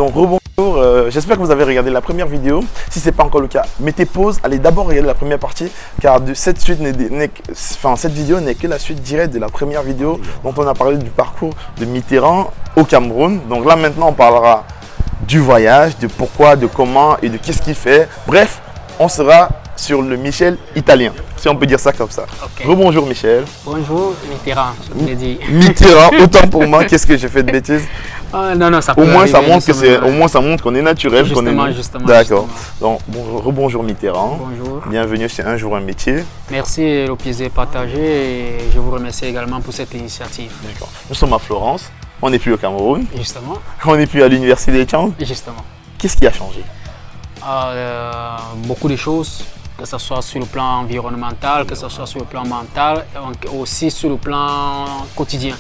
Donc rebonjour, j'espère que vous avez regardé la première vidéo. Si ce n'est pas encore le cas, mettez pause, allez d'abord regarder la première partie car cette vidéo n'est que la suite directe de la première vidéo dont on a parlé du parcours de Mitterrand au Cameroun. Donc là maintenant on parlera du voyage, de pourquoi, de comment et de qu'est-ce qu'il fait. Bref, on sera sur le Michel italien, si on peut dire ça comme ça. Okay. Rebonjour Michel. Bonjour Mitterrand, je voulais dire. Mitterrand, autant pour moi, qu'est-ce que j'ai fait de bêtises? Non, ça peut au moins, arriver, ça montre qu'on est naturel. Justement. D'accord. Donc, rebonjour Mitterrand. Bonjour. Bienvenue chez Un jour un métier. Merci, le plaisir est partagé et je vous remercie également pour cette initiative. D'accord. Nous sommes à Florence, on n'est plus au Cameroun. Justement. On n'est plus à l'université des Tchang. Justement. Qu'est-ce qui a changé? Beaucoup de choses, que ce soit sur le plan environnemental, que ce soit sur le plan mental, aussi sur le plan quotidien.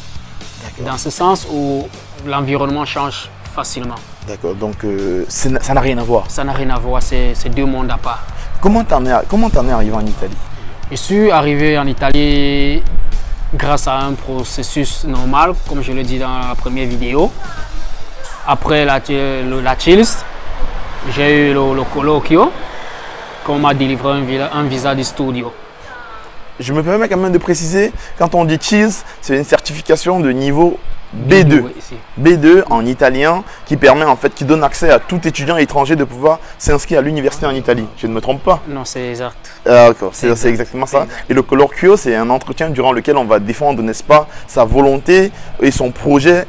Dans ce sens où l'environnement change facilement. D'accord, donc ça n'a rien à voir. Ça n'a rien à voir, c'est deux mondes à part. Comment t'en es arrivé en Italie? Je suis arrivé en Italie grâce à un processus normal, comme je l'ai dit dans la première vidéo. Après la Chills, j'ai eu le colloquio, qu'on m'a délivré un visa de studio. Je me permets quand même de préciser, quand on dit Cheese, c'est une certification de niveau B2. B2 en italien qui permet en fait, qui donne accès à tout étudiant étranger de pouvoir s'inscrire à l'université en Italie. Je ne me trompe pas? Non, c'est exact. D'accord, c'est exactement ça. Et le colloquio, c'est un entretien durant lequel on va défendre, n'est-ce pas, sa volonté et son projet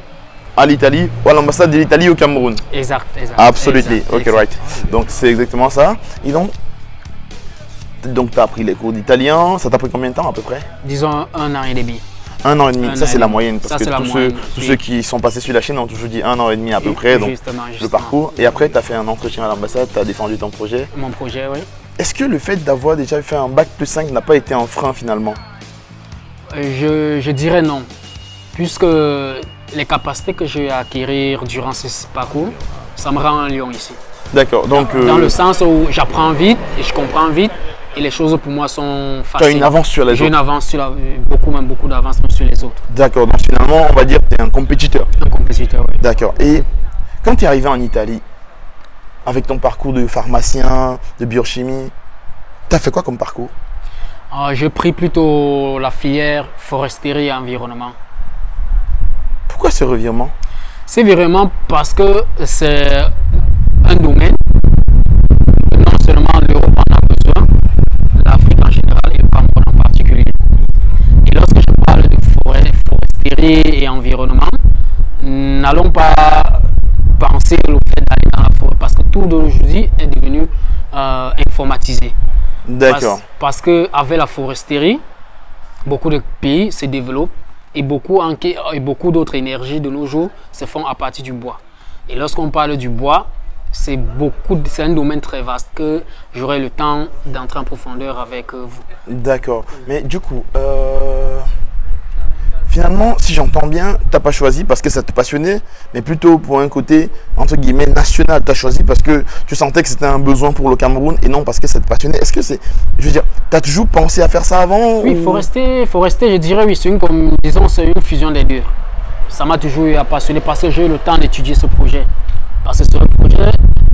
à l'Italie ou à l'ambassade de l'Italie au Cameroun. Exact. Absolument. Ok, exact. right. Donc c'est exactement ça. Et donc tu as appris les cours d'italien, ça t'a pris combien de temps à peu près? Disons 1 an et demi. 1 an et demi, ça c'est la moyenne parce que tous oui. ceux qui sont passés sur la chaîne ont toujours dit 1 an et demi à peu près, donc justement. Le parcours. Et après tu as fait un entretien à l'ambassade, tu as défendu ton projet. Mon projet, oui. Est-ce que le fait d'avoir déjà fait un bac plus 5 n'a pas été un frein finalement? Je dirais non, puisque les capacités que je vais acquérir durant ce parcours, ça me rend un lion ici. D'accord, donc… Dans le sens où j'apprends vite et je comprends vite et les choses pour moi sont faciles. Tu as une avance sur les autres? J'ai une avance sur beaucoup d'avance sur les autres. D'accord, donc finalement on va dire que tu es un compétiteur. Un compétiteur, oui. D'accord, et quand tu es arrivé en Italie, avec ton parcours de pharmacien, de biochimie, tu as fait quoi comme parcours? J'ai pris plutôt la filière foresterie et environnement. Pourquoi ce revirement? C'est vraiment parce que c'est un domaine que non seulement l'Europe en a besoin, l'Afrique en général et le Cameroun en particulier. Et lorsque je parle de foresterie et environnement, n'allons pas penser au fait d'aller dans la forêt parce que tout d'aujourd'hui est devenu informatisé. D'accord. Parce qu'avec la foresterie, beaucoup de pays se développent et beaucoup d'autres énergies de nos jours se font à partir du bois. Et lorsqu'on parle du bois, c'est un domaine très vaste que j'aurai le temps d'entrer en profondeur avec vous. D'accord. Mais du coup, finalement, si j'entends bien, tu n'as pas choisi parce que ça te passionnait, mais plutôt pour un côté, entre guillemets, national. Tu as choisi parce que tu sentais que c'était un besoin pour le Cameroun et non parce que ça te passionnait. Est-ce que c'est, je veux dire, tu as toujours pensé à faire ça avant? Oui, il faut rester, je dirais, oui, c'est une fusion des deux. Ça m'a toujours passionné parce que j'ai eu le temps d'étudier ce projet. Parce que c'est un projet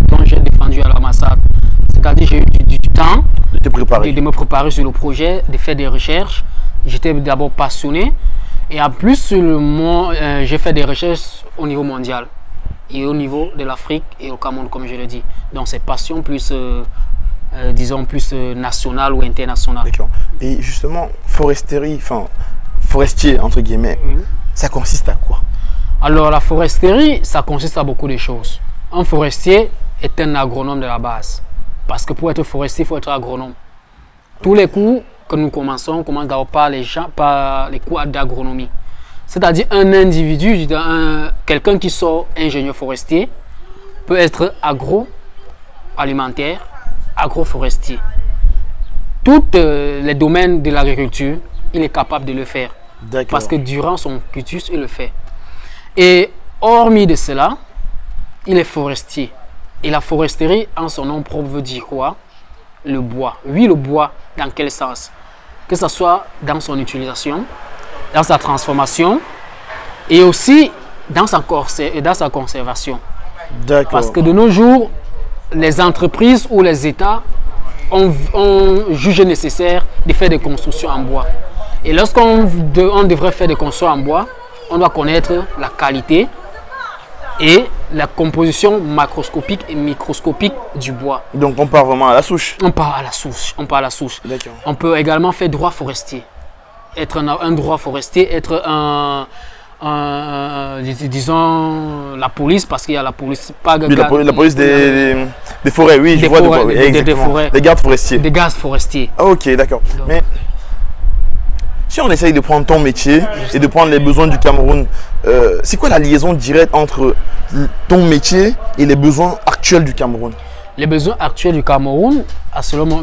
dont j'ai défendu à l'ambassade. C'est-à-dire j'ai eu du temps de me préparer sur le projet, de faire des recherches. J'étais d'abord passionné. Et en plus, j'ai fait des recherches au niveau mondial et au niveau de l'Afrique et au Cameroun, comme je le dis. Donc, c'est passion plus, disons, plus nationale ou internationale. D'accord. Et justement, foresterie, forestier, entre guillemets, ça consiste à quoi? Alors, la foresterie, ça consiste à beaucoup de choses. Un forestier est un agronome de la base. Parce que pour être forestier, il faut être agronome. Tous les cours que nous commençons, on commence d'abord par les cours d'agronomie. C'est-à-dire un individu, quelqu'un qui sort ingénieur forestier, peut être agroalimentaire, agroforestier. Tous les domaines de l'agriculture, il est capable de le faire. Parce que durant son cursus, il le fait. Et hormis de cela, il est forestier. Et la foresterie, en son nom propre, veut dire quoi? Le bois. Oui, le bois, dans quel sens? Que ce soit dans son utilisation, dans sa transformation et aussi dans sa conservation. D'accord. Parce que de nos jours, les entreprises ou les États ont jugé nécessaire de faire des constructions en bois. Et lorsqu'on devrait faire des constructions en bois, on doit connaître la qualité et la composition macroscopique et microscopique du bois. Donc on part vraiment à la souche. On part à la souche. On part à la souche. D'accord. On peut également faire droit forestier. Être un droit forestier, être disons la police, parce qu'il y a la police, pas Oui, la police des forêts, oui, je vois de quoi. Oui, des forêts. Des gardes forestiers. Des gardes forestiers. Ah, ok, d'accord. Mais si on essaye de prendre ton métier et de prendre les besoins du Cameroun, c'est quoi la liaison directe entre ton métier et les besoins actuels du Cameroun? Les besoins actuels du Cameroun, à ce moment,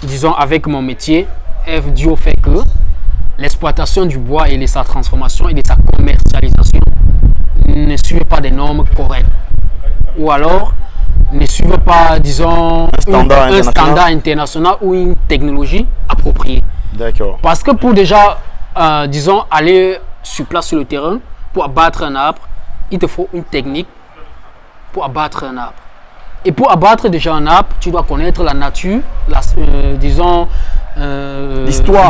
disons avec mon métier, est dû au fait que l'exploitation du bois et de sa transformation et de sa commercialisation ne suivent pas des normes correctes. Ou alors ne suivent pas, disons, un standard international ou une technologie appropriée. D'accord. Parce que pour déjà, disons, aller sur place sur le terrain, pour abattre un arbre, il te faut une technique pour abattre un arbre. Et pour abattre déjà un arbre, tu dois connaître la nature, disons,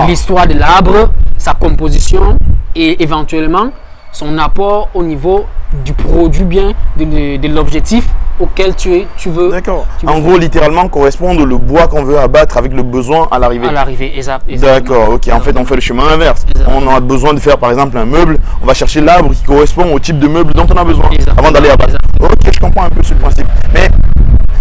l'histoire de l'arbre, sa composition et éventuellement son apport au niveau du produit bien, de l'objectif auquel tu veux. D'accord. En gros, littéralement, correspondre le bois qu'on veut abattre avec le besoin à l'arrivée. À l'arrivée, exactement. D'accord, ok. En fait, on fait le chemin inverse. Exactement. On a besoin de faire, par exemple, un meuble. On va chercher l'arbre qui correspond au type de meuble dont on a besoin avant d'aller abattre. Ok, je comprends un peu ce principe. Mais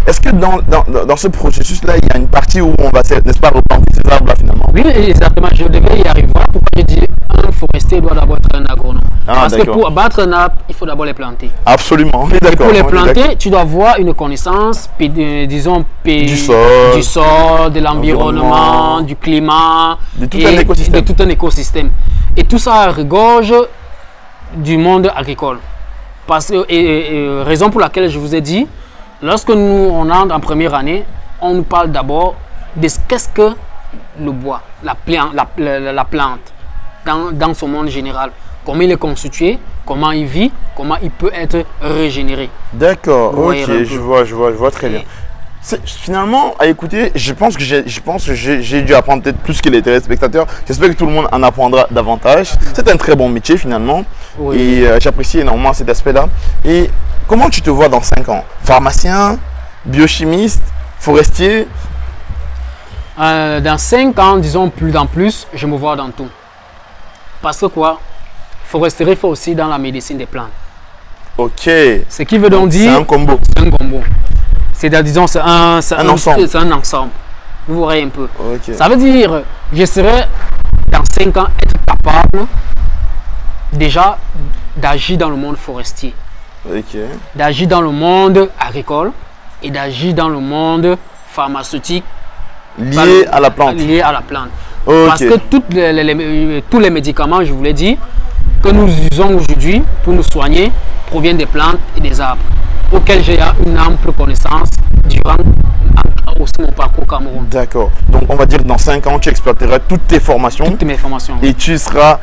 est-ce que dans ce processus-là, il y a une partie où on va, n'est-ce pas, replanter ces arbres-là finalement? Oui, exactement. Je devais y arriver. Pourquoi je dis un forestier doit d'abord être un agronome? Parce que pour abattre un arbre, il faut d'abord les planter. Absolument. Et pour les planter, tu dois avoir une connaissance, disons, du sol, de l'environnement, du climat, de tout un écosystème. Et tout ça regorge du monde agricole. Parce que, raison pour laquelle je vous ai dit, lorsque on entre en première année, on nous parle d'abord de qu'est-ce que le bois, la plante, dans son monde général. Comment il est constitué, comment il vit, comment il peut être régénéré. D'accord, ok, je vois très bien. Finalement, à écouter, je pense que j'ai dû apprendre peut-être plus que les téléspectateurs. J'espère que tout le monde en apprendra davantage. C'est un très bon métier finalement. Oui. Et j'apprécie énormément cet aspect-là. Et comment tu te vois dans 5 ans? Pharmacien, biochimiste, forestier? Dans 5 ans, disons plus en plus, je me vois dans tout. Parce que quoi? Foresterie fait aussi dans la médecine des plantes. Ok. Ce qui veut donc dire... C'est un combo. C'est un combo. C'est-à-dire, disons, c'est un ensemble. C'est un ensemble. Vous verrez un peu. Okay. Ça veut dire, je serai dans 5 ans être capable déjà d'agir dans le monde forestier. Okay. D'agir dans le monde agricole et d'agir dans le monde pharmaceutique. Lié à la plante. Lié à la plante. Okay. Parce que tous les médicaments, je vous l'ai dit, que nous usons aujourd'hui pour nous soigner proviennent des plantes et des arbres, auxquels j'ai une ample connaissance durant aussi mon parcours au Cameroun. D'accord. Donc on va dire que dans 5 ans, tu exploiteras toutes tes formations. Toutes mes formations. Et tu seras,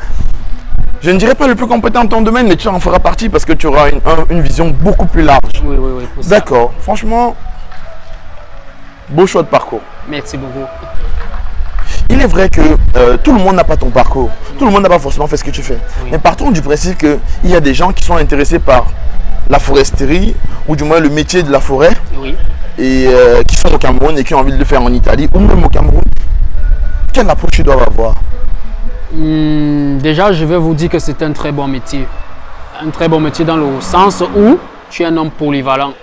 je ne dirais pas le plus compétent dans ton domaine, mais tu en feras partie parce que tu auras une vision beaucoup plus large. Oui. D'accord. Franchement, beau choix de parcours. Merci beaucoup. Il est vrai que tout le monde n'a pas ton parcours. Tout le monde n'a pas forcément fait ce que tu fais. Oui. Mais partons du principe qu'il y a des gens qui sont intéressés par la foresterie, ou du moins le métier de la forêt, oui. Et qui sont au Cameroun et qui ont envie de le faire en Italie, ou même au Cameroun. Quelle approche ils doivent avoir? Déjà, je vais vous dire que c'est un très bon métier. Un très bon métier dans le sens où tu es un homme polyvalent.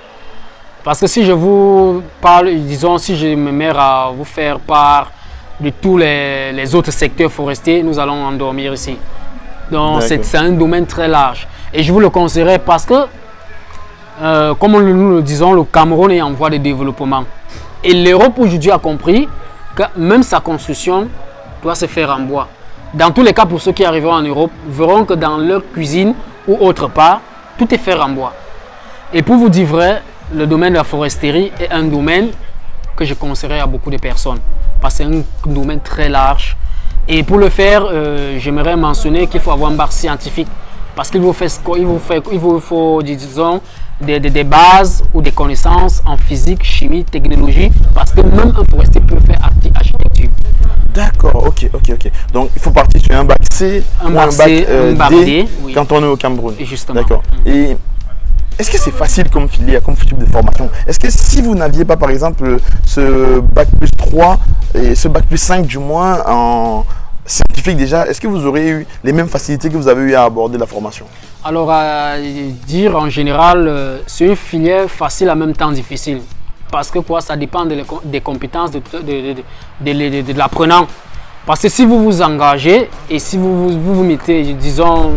Parce que si je vous parle, disons, si je me mets à vous faire part de tous les autres secteurs forestiers, nous allons endormir ici. Donc c'est un domaine très large. Et je vous le conseillerais parce que, comme nous le disons, le Cameroun est en voie de développement. Et l'Europe aujourd'hui a compris que même sa construction doit se faire en bois. Dans tous les cas, pour ceux qui arriveront en Europe, verront que dans leur cuisine ou autre part, tout est fait en bois. Et pour vous dire vrai, le domaine de la foresterie est un domaine que je conseillerais à beaucoup de personnes. Parce que c'est un domaine très large. Et pour le faire, j'aimerais mentionner qu'il faut avoir un bac scientifique. Parce qu'il vous faut, disons, des bases ou des connaissances en physique, chimie, technologie, parce que même un forestier peut faire architecture. D'accord, ok. Donc, il faut partir sur un bac C Un ou bac C, un bac D, oui. quand on est au Cameroun. Justement. D'accord. Et est-ce que c'est facile comme filière, comme type de formation? Est-ce que si vous n'aviez pas, par exemple, ce bac plus 3 et ce bac plus 5 du moins en scientifique déjà, est-ce que vous auriez eu les mêmes facilités que vous avez eu à aborder la formation? Alors, à dire en général, c'est une filière facile en même temps difficile. Parce que quoi, ça dépend des compétences de l'apprenant. Parce que si vous vous engagez et si vous mettez, disons,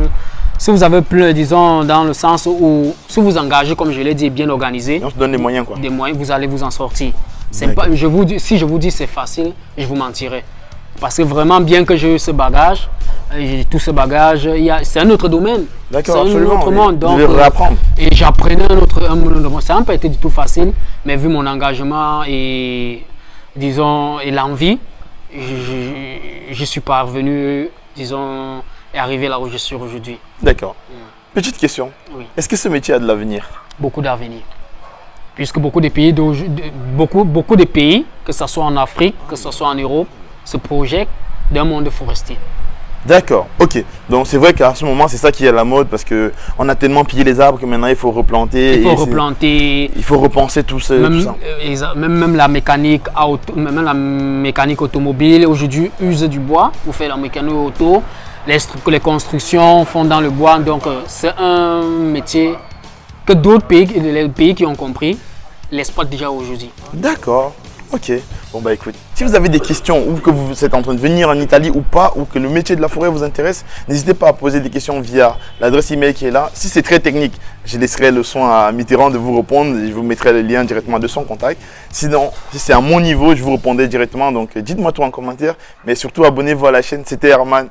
si vous avez plein, disons, dans le sens où, si vous engagez, comme je l'ai dit, bien organisé, on se donne des moyens, quoi. Des moyens, vous allez vous en sortir. Pas, si je vous dis c'est facile, je vous mentirai. Parce que vraiment, bien que j'ai eu ce bagage, tout ce bagage, c'est un autre domaine. D'accord, c'est absolument. Un autre monde. Donc, je vais réapprendre. Et j'apprenais un autre monde. Ça n'a pas été du tout facile, mais vu mon engagement et, disons, et l'envie, je suis parvenu, disons, et arrivé là où je suis aujourd'hui. D'accord. Petite question. Oui. Est-ce que ce métier a de l'avenir? Beaucoup d'avenir. Puisque beaucoup de pays, beaucoup de pays, que ce soit en Afrique, que ce soit en Europe, se projettent d'un monde forestier. D'accord, ok. Donc c'est vrai qu'à ce moment, c'est ça qui est à la mode parce qu'on a tellement pillé les arbres que maintenant il faut replanter. Il faut replanter. Il faut repenser tout ça. Même la mécanique automobile aujourd'hui use du bois pour faire la mécanique auto. Les constructions font dans le bois. Donc c'est un métier que d'autres pays, les pays qui ont compris, l'exploitent déjà aujourd'hui. D'accord. Ok, bon bah écoute, si vous avez des questions ou que vous êtes en train de venir en Italie ou pas, ou que le métier de la forêt vous intéresse, n'hésitez pas à poser des questions via l'adresse email qui est là. Si c'est très technique, je laisserai le soin à Mitterrand de vous répondre et je vous mettrai le lien directement de son contact. Sinon, si c'est à mon niveau, je vous répondrai directement, donc dites-moi tout en commentaire, mais surtout abonnez-vous à la chaîne, c'était Herman.